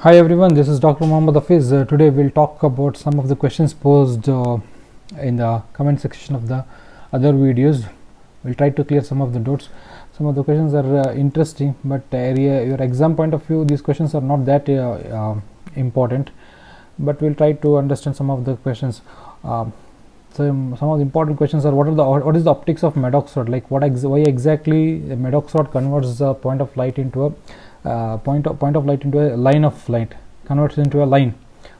Hi everyone, this is Dr. Mohammad Hafiz. Today we'll talk about some of the questions posed in the comment section of the other videos. We'll try to clear some of the doubts. Some of the questions are interesting, but your exam point of view, these questions are not that important, but we'll try to understand some of the questions. Some of the important questions are what is the optics of Maddox rod, like why exactly a Maddox rod converts the point of light into a point of light into a line of light, converts into a line,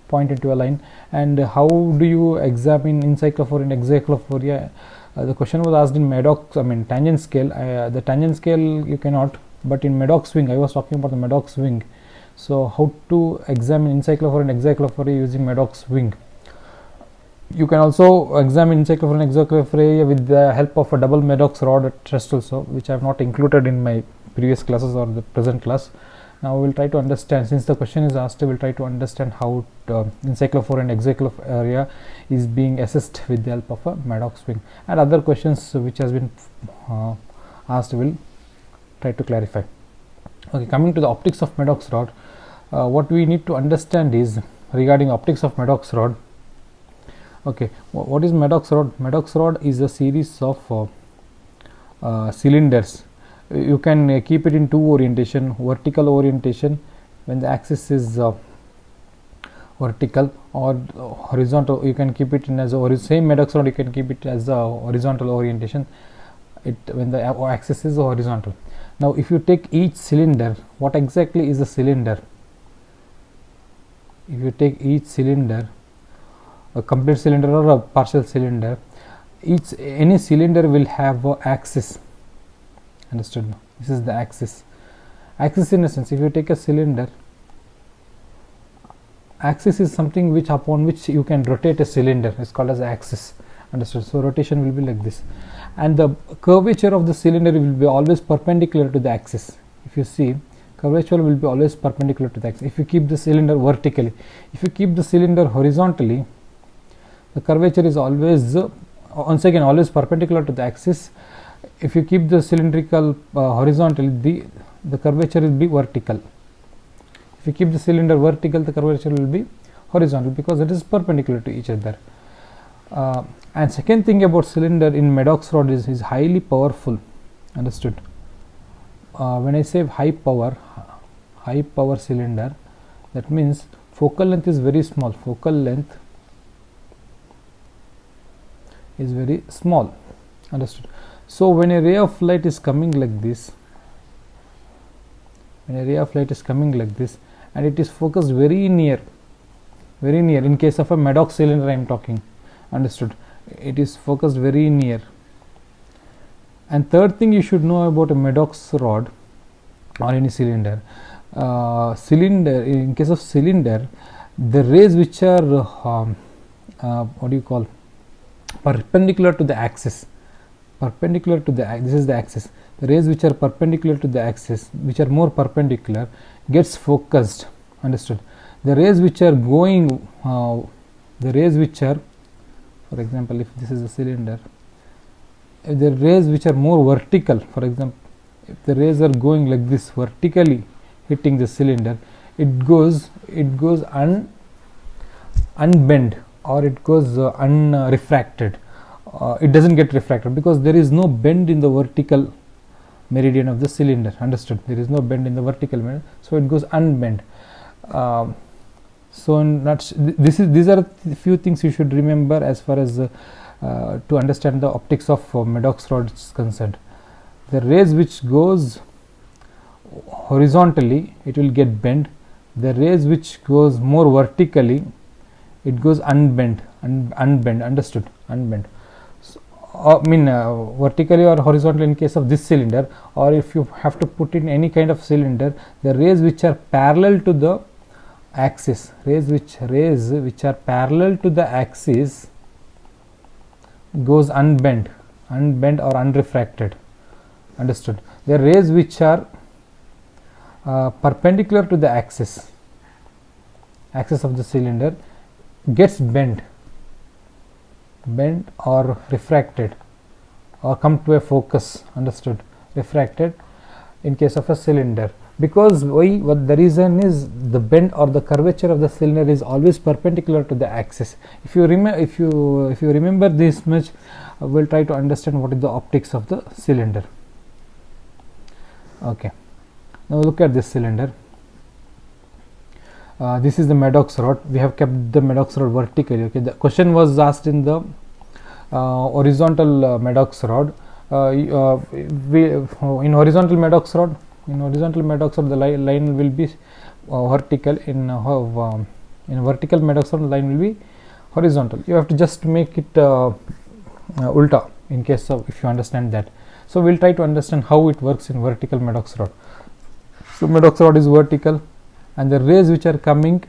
point into a line, and how do you examine encyclophoria and excyclophoria? The question was asked in Maddox, tangent scale. The tangent scale you cannot, but in Maddox wing, I was talking about the Maddox wing. So how to examine encyclophoria and excyclophoria using Maddox wing? You can also examine encyclophoria and excyclophoria with the help of a double Maddox rod test also, which I have not included in my previous classes or the present class. Now we will try to understand, since the question is asked, we will try to understand how encyclophoria and excyclophoria is being assessed with the help of a Maddox wing, and other questions which has been asked will try to clarify. Okay, coming to the optics of Maddox rod, what we need to understand is regarding optics of Maddox rod. Okay, what is Maddox rod? Maddox rod is a series of cylinders. You can keep it in two orientation: vertical orientation when the axis is vertical, or horizontal. You can keep it in as a same Maddox rod. You can keep it as a horizontal orientation. When the axis is horizontal. Now, if you take each cylinder, what exactly is a cylinder? If you take each cylinder, a complete cylinder or a partial cylinder, any cylinder will have an axis. Understood? This is the axis. Axis, in a sense, if you take a cylinder, axis is something which upon which you can rotate a cylinder. It's called as axis. Understood? So rotation will be like this, and the curvature of the cylinder will be always perpendicular to the axis. If you see, curvature will be always perpendicular to the axis. If you keep the cylinder vertically, if you keep the cylinder horizontally, the curvature is always once again always perpendicular to the axis. If you keep the cylindrical horizontally, the curvature will be vertical. If you keep the cylinder vertical, the curvature will be horizontal, because it is perpendicular to each other. And second thing about cylinder in Maddox rod is highly powerful. Understood? When I say high power cylinder, that means focal length is very small. Focal length is very small. Understood? So when a ray of light is coming like this, and it is focused very near, in case of a Maddox cylinder I am talking. Understood? It is focused very near. And third thing you should know about a Maddox rod or any cylinder, in case of cylinder, the rays which are perpendicular to the axis, this is the axis. The rays which are perpendicular to the axis, which are more perpendicular, gets focused. Understood? The rays which are going, for example, if this is a cylinder, if the rays which are more vertical, for example, if the rays are going like this vertically hitting the cylinder, it goes unbent, or it goes unrefracted. It doesn't get refracted because there is no bend in the vertical meridian of the cylinder. Understood? There is no bend in the vertical meridian, so it goes unbent. These are a few things you should remember as far as to understand the optics of Maddox rod is concerned. The rays which goes horizontally, it will get bent. The rays which goes more vertically, it goes unbent. Understood? Unbent. Vertically or horizontally in case of this cylinder, or if you have to put in any kind of cylinder, the rays which are parallel to the axis, rays which are parallel to the axis goes unbent or unrefracted. Understood? The rays which are perpendicular to the axis of the cylinder gets bent or refracted, or come to a focus. Understood? Refracted in case of a cylinder. because why? What the reason is, the bend or the curvature of the cylinder is always perpendicular to the axis. If you remember this much, we'll try to understand what is the optics of the cylinder. Okay, now look at this cylinder. This is the Maddox rod. We have kept the Maddox rod vertically. Okay, the question was asked in the horizontal Maddox rod. In horizontal Maddox rod, the line will be vertical. In vertical Maddox rod, the line will be horizontal. You have to just make it ulta in case of, if you understand that. So we'll try to understand how it works in vertical Maddox rod. So Maddox rod is vertical, and the rays which are coming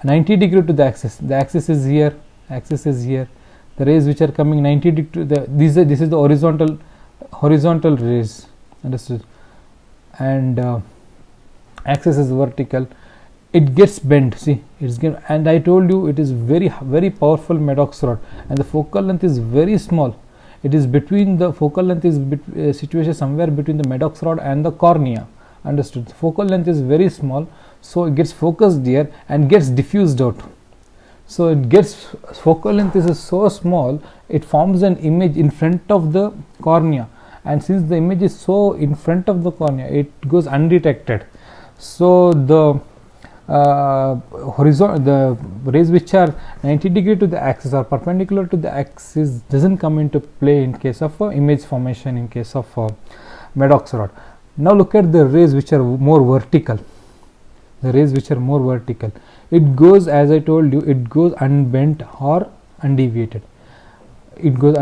90 degree to the axis is here, the rays which are coming 90 degree to this is the horizontal rays, understood, and axis is vertical. It gets bent, see, and I told you it is very powerful Maddox rod, and the focal length is very small. It is between the focal length is situated somewhere between the Maddox rod and the cornea, understood. The focal length is very small, so it gets focused here and gets diffused out. So it gets, focal length is so small, it forms an image in front of the cornea, and since the image is so in front of the cornea, it goes undetected. So the the rays which are 90 degree to the axis or perpendicular to the axis doesn't come into play in case of image formation in case of Maddox rod. Now look at the rays which are more vertical. It goes, as I told you, it goes unbent or undeviated. It will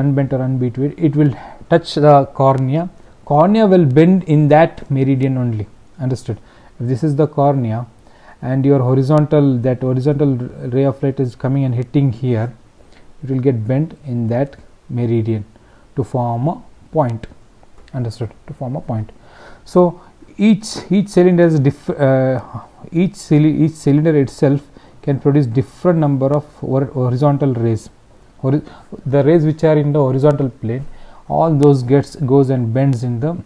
touch the cornea. Cornea will bend in that meridian only, understood. If this is the cornea and your horizontal ray of light is coming and hitting here, it will get bent in that meridian to form a point, understood, So each cylinder is each cylinder itself can produce different number of horizontal rays. The rays which are in the horizontal plane, all those goes and bends in the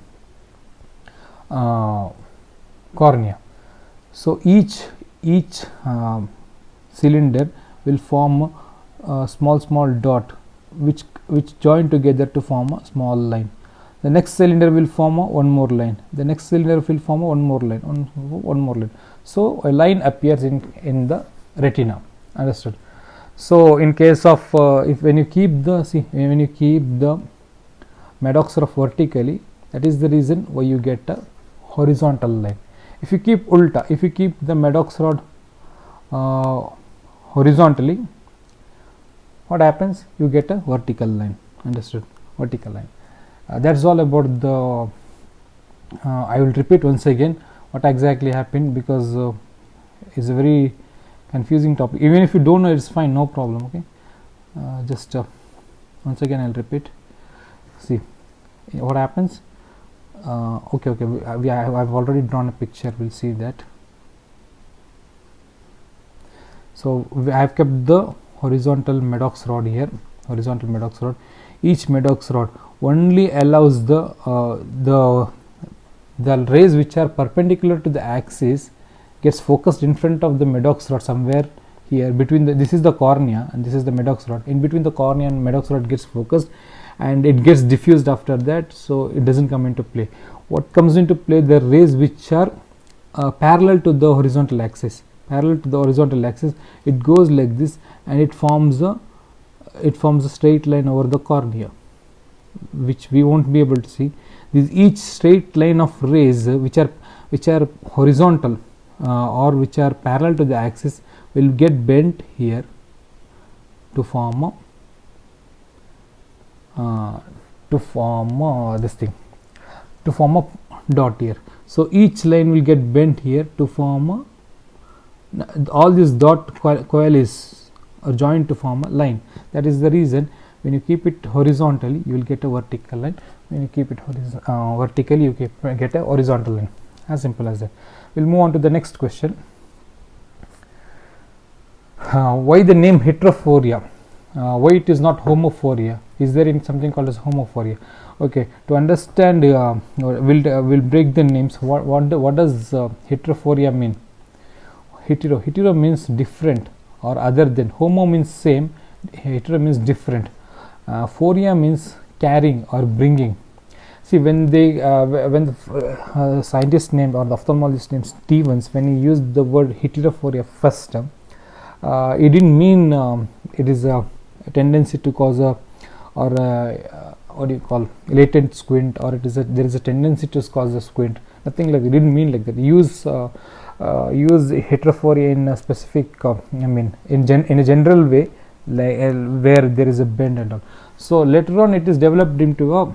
cornea. So each cylinder will form a small dot which join together to form a small line. The next cylinder will form one more line. The next cylinder will form one more line. So a line appears in the retina, understood. So in case of when you keep the Maddox rod vertically, that is the reason why you get a horizontal line. If you keep the Maddox rod horizontally, what happens? You get a vertical line, understood, vertical line. That's all about the I will repeat once again what exactly happened, because it's a very confusing topic. Even if you don't know, it's fine, no problem. Okay, just once again I'll repeat. See what happens. Okay, I've already drawn a picture. We'll see that. So I have kept the horizontal Maddox rod here. Each Maddox rod only allows the rays which are perpendicular to the axis gets focused in front of the Maddox rod somewhere here between this is the cornea and this is the Maddox rod. In between the cornea and Maddox rod gets focused, and it gets diffused after that, so it doesn't come into play. What comes into play? The rays which are parallel to the horizontal axis. It goes like this, and it forms a straight line over the cornea, which we won't be able to see. Each straight line of rays which are horizontal or which are parallel to the axis will get bent here to form a dot here. So each line will get bent here to form all these dot coalesce or join to form a line. That is the reason when you keep it horizontally, you will get a vertical line. When you keep it vertically, you get a horizontal line. As simple as that. We'll move on to the next question. Why the name heterophoria? Why it is not homophoria? is there in something called as homophoria. Okay, to understand, we'll break the names. What does heterophoria mean? Hetero means different or other than. Homo means same, hetero means different. Phoria means carrying or bringing. See, when the scientist named, or the ophthalmologist named Stevens, when he used the word heterophoria first, it didn't mean it is a tendency to cause a, or a, what do you call, latent squint, or there is a tendency to cause a squint. Nothing like that. It didn't mean like that. Use heterophoria in a specific, in a general way, like where there is a bend and all. So later on, it is developed into a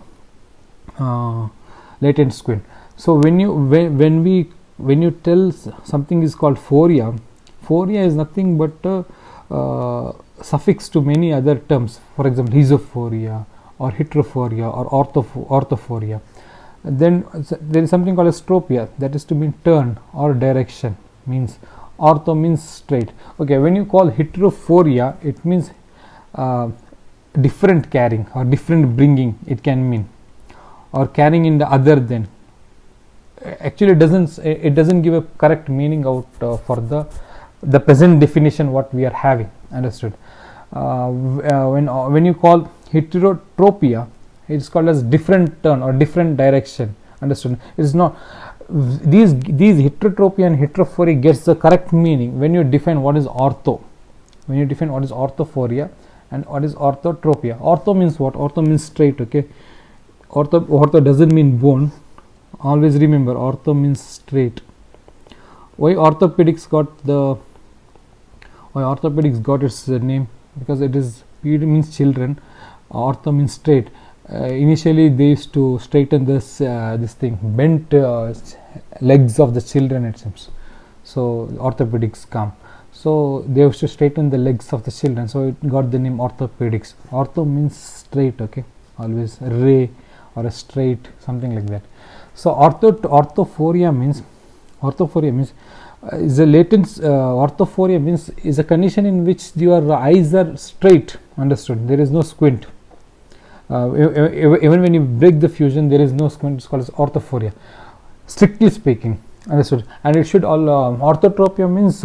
latent squint. So when you tell something is called phoria is nothing but suffix to many other terms. For example, esophoria or heterophoria or orthophoria. Then there is something called as tropia, that is to mean turn or direction. Means ortho means straight. Okay, when you call heterophoria, it means different carrying or different bringing, it can mean, or carrying in the other than. Actually, it doesn't give a correct meaning out for the present definition what we are having. Understood? When you call heterotropia, it is called as different turn or different direction. Understood? It is not. These heterotropia and heterophoria gets the correct meaning when you define what is ortho. When you define what is orthophoria and what is orthotropia. Ortho means what? Ortho means straight. Okay. Ortho doesn't mean bone. Always remember, ortho means straight. Why orthopedics got its name? Because it means children. Ortho means straight. Initially they used to straighten this thing, bent legs of the children, it seems. So orthopedics come. So they used to straighten the legs of the children. So it got the name orthopedics. Ortho means straight. Okay, always a ray or a straight, something like that. So orthophoria means is a latent. Orthophoria means is a condition in which your eyes are straight. Understood? There is no squint. Even when you break the fusion, there is no squint. It's called as orthophoria, strictly speaking. Understood? And it should all orthotropia means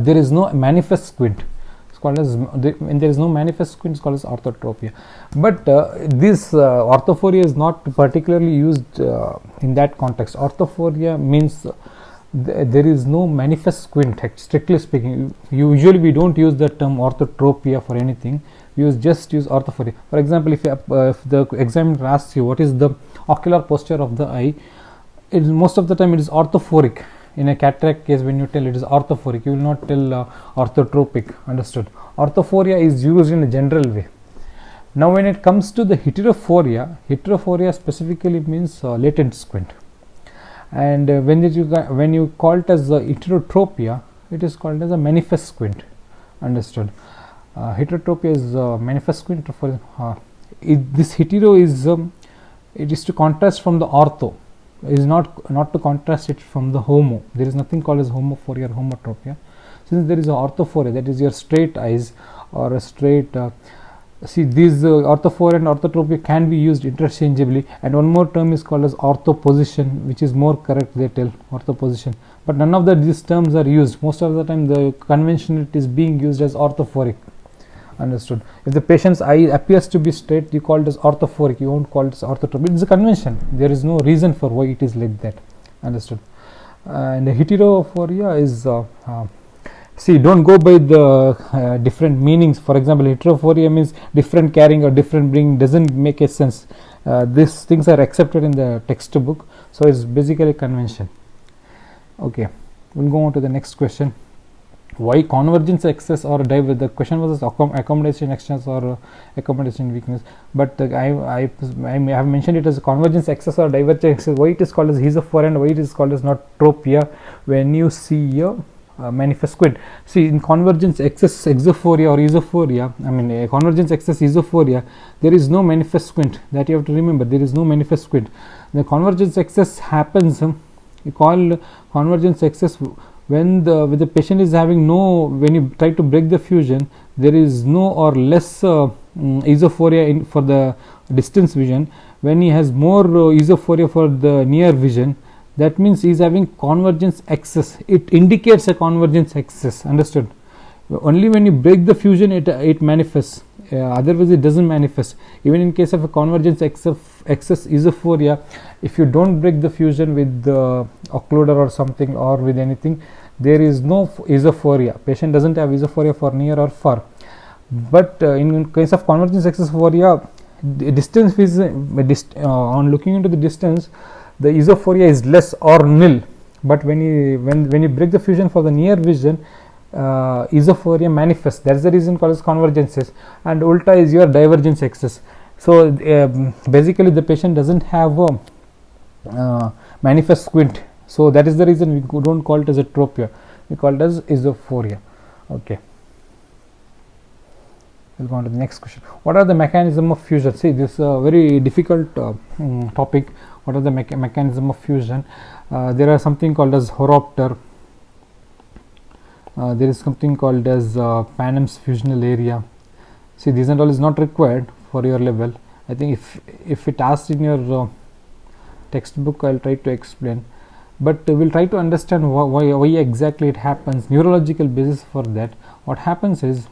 there is no manifest squint. It's called as when there is no manifest squint, it's called as orthotropia. But this orthophoria is not particularly used in that context. Orthophoria means there is no manifest squint. Strictly speaking, usually we don't use the term orthotropia for anything. We just use orthophoria. For example, if the examiner asks you what is the ocular posture of the eye, most of the time it is orthophoric. In a cataract case, when you tell it is orthophoric, you will not tell orthotropic. Understood? Orthophoria is used in a general way. Now when it comes to the heterophoria specifically means latent squint. And when you call it as heterotropia, it is called as a manifest squint. Understood? Heterotropia is manifest squint. This hetero is it is to contrast from the ortho. It is not to contrast it from the homo. There is nothing called as homophoria or homotropia. Since there is a orthophoria, that is your straight eyes or a straight. See, these orthophoria and orthotropia can be used interchangeably, and one more term is called as orthoposition, which is more correct. They tell orthoposition, but none of these terms are used. Most of the time, the convention it is being used as orthophoric. Understood? If the patient's eye appears to be straight, you call it as orthophoric. You won't call it as orthotropic. It's a convention. There is no reason for why it is like that. Understood? And the heterophoria is see, don't go by the different meanings. For example, heterophoria means different carrying or different bringing. Doesn't make a sense. These things are accepted in the textbook, so it's basically a convention. Okay, we'll go on to the next question. Why convergence excess or divergence? The question was accommodation excess or accommodation weakness, but I have mentioned it as a convergence excess or divergence excess. Why it is called as esophoria and why it is called as not tropia when you see a manifest squint. See, in convergence excess exophoria or esophoria, a convergence excess esophoria, there is no manifest squint. That you have to remember. There is no manifest squint. The convergence excess happens. You call convergence excess when the patient is having when you try to break the fusion, there is no or less esophoria for the distance vision, when he has more esophoria for the near vision, that means he is having convergence excess. It indicates a convergence excess. Understood? Only when you break the fusion it manifests, otherwise it doesn't manifest. Even in case of a convergence excess esophoria, if you don't break the fusion with the occluder or something, or with anything, there is no esophoria. Patient doesn't have esophoria for near or far. But in case of convergence excess esophoria, the distance is on looking into the distance, the esophoria is less or nil. But when you break the fusion for the near vision, esophoria manifests. That's the reason called as convergences. And ulta is your divergence excess. So basically the patient doesn't have a manifest squint. So that is the reason we don't call it as atropia, we call it as esophoria. Okay, we'll go on to the next question. What are the mechanism of fusion? See, this is a very difficult topic. What are the mechanism of fusion? There are something called as horopter. There is something called as Panem's fusional area. See, these and all is not required for your level. I think if it asks in your textbook, I'll try to explain, but we'll try to understand why exactly it happens, neurological basis for that. What happens is,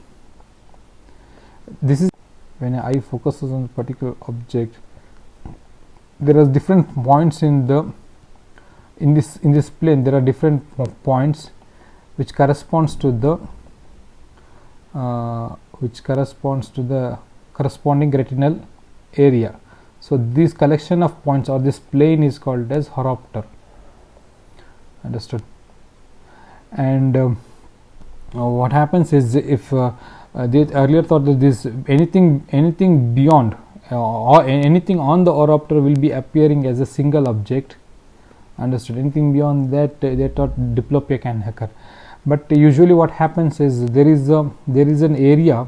this is when an eye focuses on a particular object, there are different points in this plane. There are different points which corresponds to the corresponding retinal area. So this collection of points or this plane is called as horopter. Understood? And what happens is, if they earlier thought that this anything beyond or anything on the horopter will be appearing as a single object. Understood? Anything beyond that, they thought diplopia can occur. But usually what happens is, there is an area.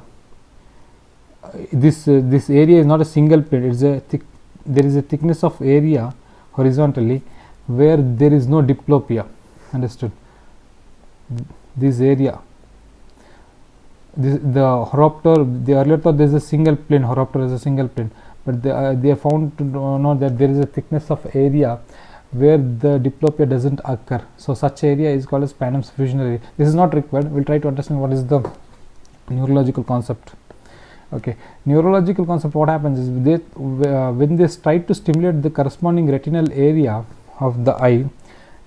This area is not a single plane. There is a thickness of area horizontally where there is no diplopia. Understood? This area, the horopter, they earlier thought there is a single plane. Horopter is a single plane, but they found to know that there is a thickness of area where the diplopia doesn't occur. So such area is called as Panem's fusional area. This is not required. We'll try to understand what is the neurological concept. Okay, neurological concept. What happens is, when they try to stimulate the corresponding retinal area of the eye,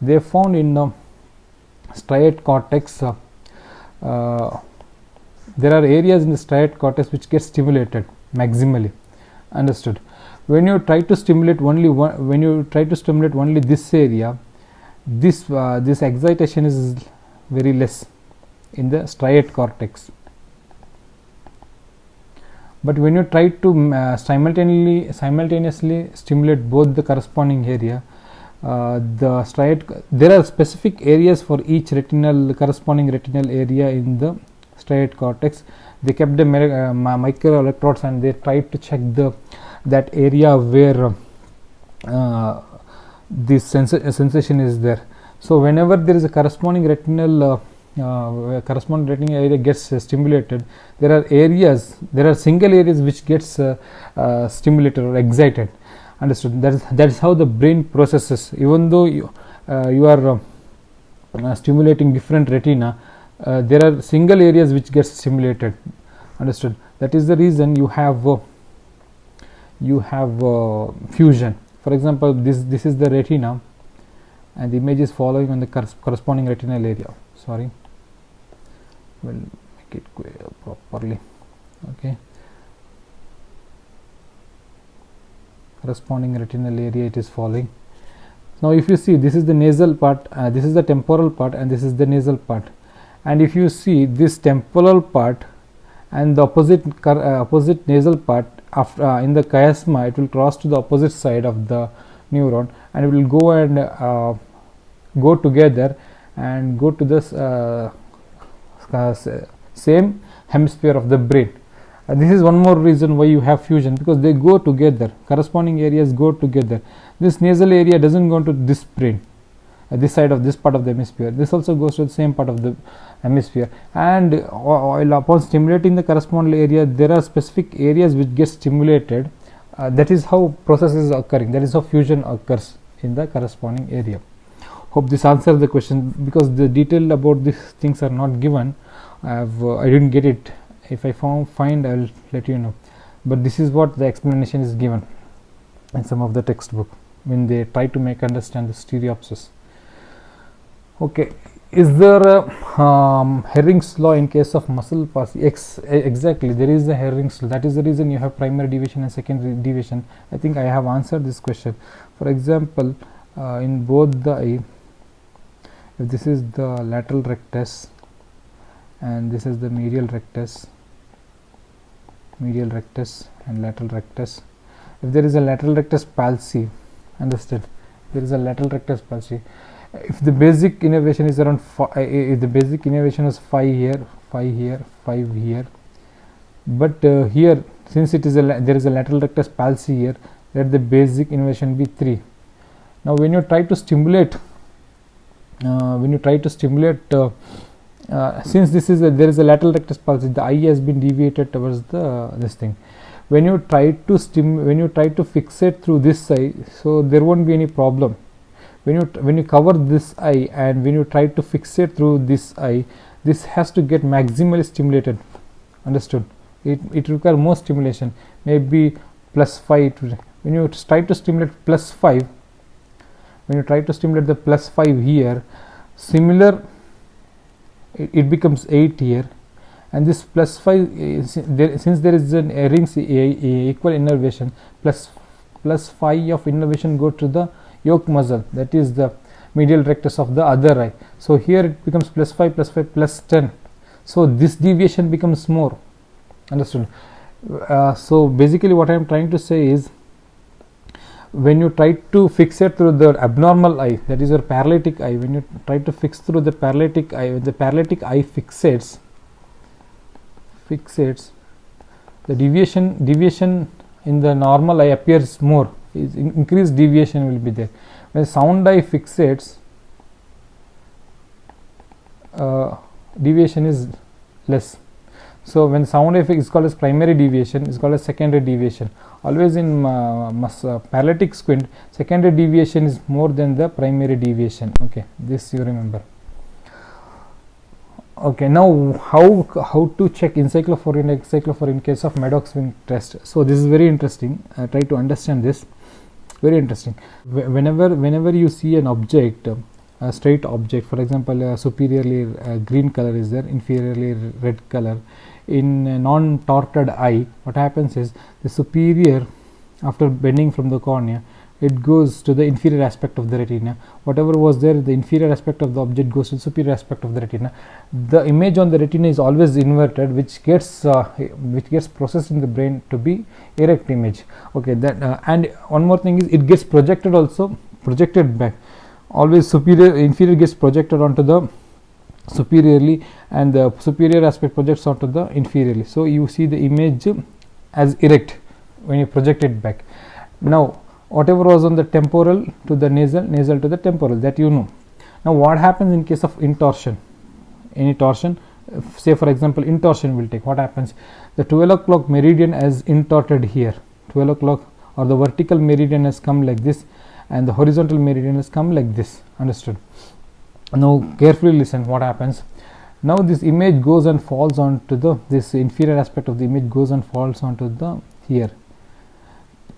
they found in striate cortex there are areas in the striate cortex which get stimulated maximally. Understood? When you try to stimulate only this area, this excitation is very less in the striate cortex. But when you try to simultaneously stimulate both the corresponding area, there are specific areas for each corresponding retinal area in the striate cortex. They kept the micro electrodes and they tried to check that area where this sensation is there. So whenever there is a corresponding retinal area gets stimulated, there are single areas which gets stimulated or excited. Understood? That is how the brain processes. Even though you are stimulating different retina, there are single areas which gets stimulated. Understood? That is the reason you have fusion. For example, this is the retina, and the image is following on the corresponding retinal area. Sorry, we'll make it properly. Okay, corresponding retinal area it is following. Now if you see, this is the nasal part, this is the temporal part, and this is the nasal part. And if you see this temporal part and the opposite nasal part, after in the chiasma, it will cross to the opposite side of the neuron, and it will go and go together and go to this same hemisphere of the brain. This is one more reason why you have fusion, because they go together, corresponding areas go together. This nasal area doesn't go to this brain. this side of this part of the hemisphere. This also goes to the same part of the hemisphere, and while upon stimulating the corresponding area, there are specific areas which get stimulated. That is how process is occurring, that is how fusion occurs in the corresponding area. Hope this answers the question, because the detail about these things are not given. I didn't get it. If I find, I will let you know, but this is what the explanation is given in some of the textbook when they try to make understand the stereopsis. Okay, is there a Herrings law in case of muscle palsy? Exactly, there is a Herrings law. That is the reason you have primary deviation and secondary deviation. I think I have answered this question. For example, in both the eye, if this is the lateral rectus and this is the medial rectus and lateral rectus, if there is a lateral rectus palsy, understood, there is a lateral rectus palsy, if the basic innervation is around if the basic innervation is 5 here, 5 here, 5 here, but here, since it is there is a lateral rectus palsy here, let the basic innervation be 3. Now when you try to stimulate since this is there is a lateral rectus palsy, the eye has been deviated towards this thing. When you try to fixate through this eye, so there won't be any problem. When you cover this eye and when you try to fixate through this eye, this has to get maximally stimulated, understood. It requires more stimulation, maybe +5. When you try to stimulate +5, when you try to stimulate the +5 here, similar, it becomes 8 here, and this +5 since there is an Herrings equal innervation, +5 of innervation go to the yoke muscle, that is the medial rectus of the other eye. So here it becomes +5 +5 +10. So this deviation becomes more, understood. So basically what I am trying to say is, when you try to fixate through the abnormal eye, that is your paralytic eye, when you try to fix through the paralytic eye, when the paralytic eye fixates, the deviation in the normal eye appears more, increased deviation will be there. When sound eye fixates, deviation is less. So when sound eye is called as primary deviation, is called as secondary deviation. Always in paralytic squint, secondary deviation is more than the primary deviation. Okay, this you remember. Okay, now how to check encyclophoria and excyclophoria in case of Maddox wing test. So this is very interesting. Try to understand this. Very interesting. Whenever you see an object, a straight object, for example, superiorly green color is there, inferiorly red color, in a non-torted eye, what happens is the superior, after bending from the cornea, it goes to the inferior aspect of the retina. Whatever was there, the inferior aspect of the object goes to the superior aspect of the retina. The image on the retina is always inverted, which gets processed in the brain to be erect image. Okay, that and one more thing is, it gets projected back. Always inferior gets projected onto the superiorly, and the superior aspect projects onto the inferiorly. So you see the image as erect when you project it back. Now whatever was on the temporal to the nasal, nasal to the temporal, that you know. Now what happens in case of intorsion? Any torsion, say for example intorsion will take, what happens? The 12 o'clock meridian has intorted here, 12 o'clock, or the vertical meridian has come like this, and the horizontal meridian has come like this, understood. Now carefully listen what happens. Now this image goes and falls onto this inferior aspect of the image goes and falls onto the here.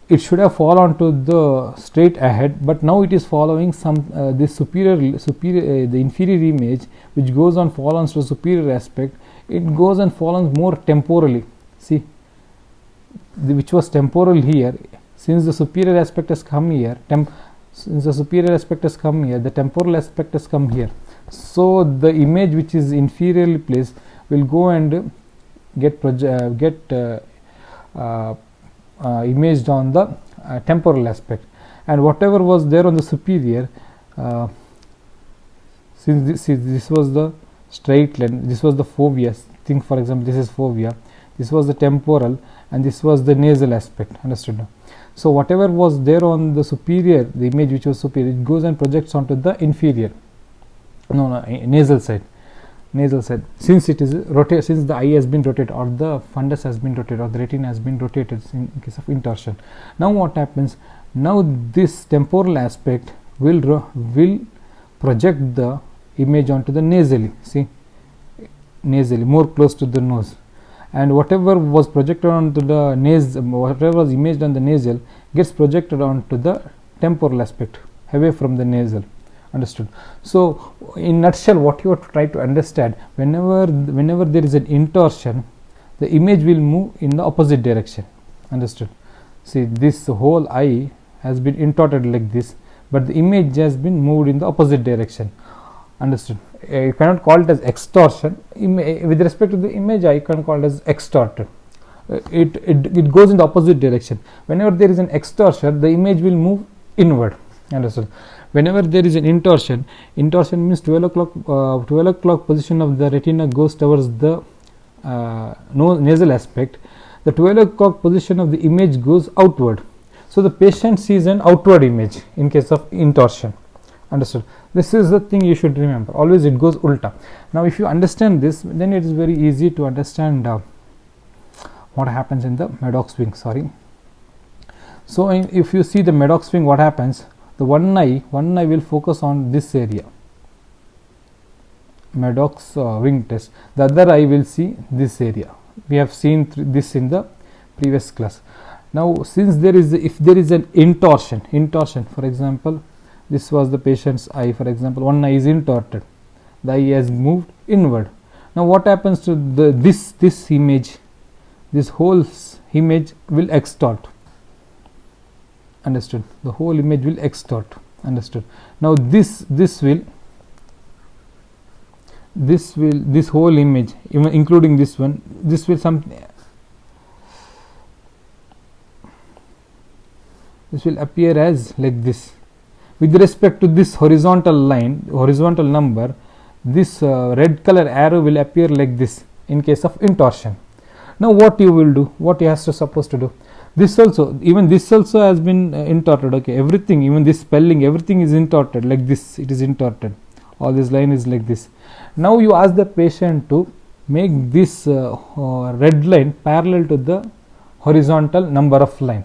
It should have fallen onto the straight ahead, but now it is following some this superior the inferior image, which goes on falls to superior aspect. It goes and falls more temporally. See, which was temporal here, since the superior aspect has come here, the temporal aspect has come here. So the image which is inferiorly placed will go and get imaged on the temporal aspect, and whatever was there on the superior, since this was the straight line, this was the fovea. Think for example, this is fovea, this was the temporal, and this was the nasal aspect, understood now. So whatever was there on the superior, the image which was superior, it goes and projects onto the inferior, nasal side. Since it is rotate, since the eye has been rotated, or the fundus has been rotated, or the retina has been rotated in case of intorsion. Now what happens? Now this temporal aspect will project the image onto the nasally. See, nasally, more close to the nose, and whatever was projected onto the whatever was imaged on the nasal gets projected onto the temporal aspect away from the nasal. Understood? So in nutshell, what you have to try to understand, whenever there is an intorsion, the image will move in the opposite direction. Understood? See, this whole eye has been intorted like this, but the image has been moved in the opposite direction. Understood? You cannot call it as extorsion. With respect to the image, I can call it as extorted. It goes in the opposite direction. Whenever there is an extorsion, the image will move inward. Understood? Whenever there is an intorsion means 12 o'clock position of the retina goes towards the nasal aspect. The 12 o'clock position of the image goes outward. So the patient sees an outward image in case of intorsion. Understood? This is the thing you should remember. Always it goes ulta. Now if you understand this, then it is very easy to understand what happens in the Maddox wing. So if you see the Maddox wing, what happens? The one eye will focus on this area, Maddox wing test. The other eye will see this area. We have seen this in the previous class. Now since if there is an intorsion, for example, this was the patient's eye, for example, one eye is intorted, the eye has moved inward. Now what happens to this image? This whole image will extort. Understood? The whole image will extort. Understood? Now this whole image, even including this one, this will appear as like this. With respect to this horizontal line, horizontal number, this red color arrow will appear like this in case of intorsion. Now what you will do? What you have to supposed to do? This also has been intorted. Okay, everything, even this spelling, everything is intorted like this. It is intorted. All this line is like this. Now you ask the patient to make this red line parallel to the horizontal number of line.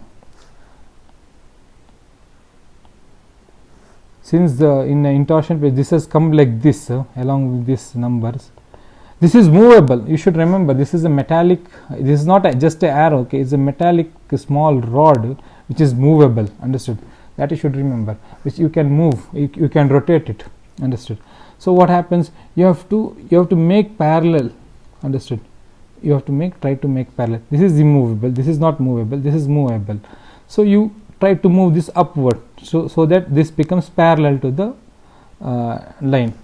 Since in the intorsion page, this has come like this along with these numbers. This is movable. You should remember, this is a metallic. This is not just an arrow. Okay, it's a metallic small rod which is movable. Understood? That you should remember. Which you can move. You can rotate it. Understood? So what happens? You have to make parallel. Understood? You have to try to make parallel. This is immovable. This is not movable. This is movable. So you try to move this upward. So that this becomes parallel to the line.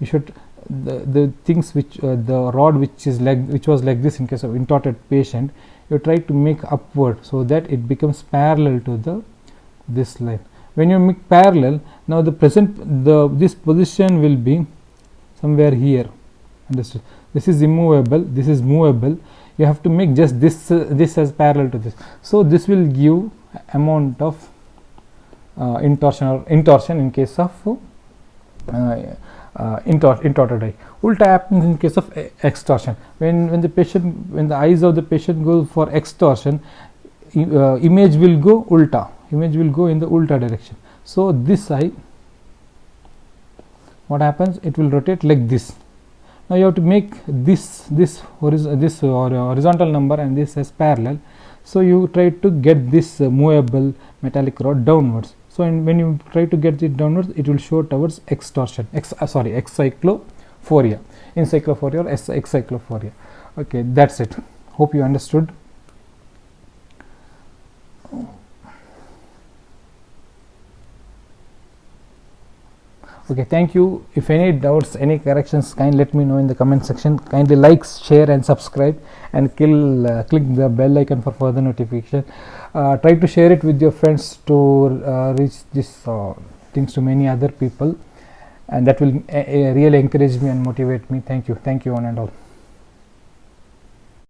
You should. The things which the rod which was like this in case of intorted patient, you try to make upward so that it becomes parallel to this line. When you make parallel, now this position will be somewhere here. Understood? This is immovable, this is movable. You have to make just this as parallel to this. So this will give amount of intorsion in case of intorted eye. Ulta happens in case of extorsion. When the eyes of the patient go for extorsion, image will go ulta. Image will go in the ulta direction. So this eye, what happens? It will rotate like this. Now you have to make this horizontal number and this as parallel. So you try to get this movable metallic rod downwards. So when you try to get it downwards, it will show towards extorsion. Encyclophoria, encyclophoria or excyclophoria. Okay, that's it. Hope you understood. Okay, thank you. If any doubts, any corrections, kindly let me know in the comment section. Kindly like, share and subscribe, and click the bell icon for further notification. Try to share it with your friends to reach these things to many other people, and that will really encourage me and motivate me. Thank you one and all.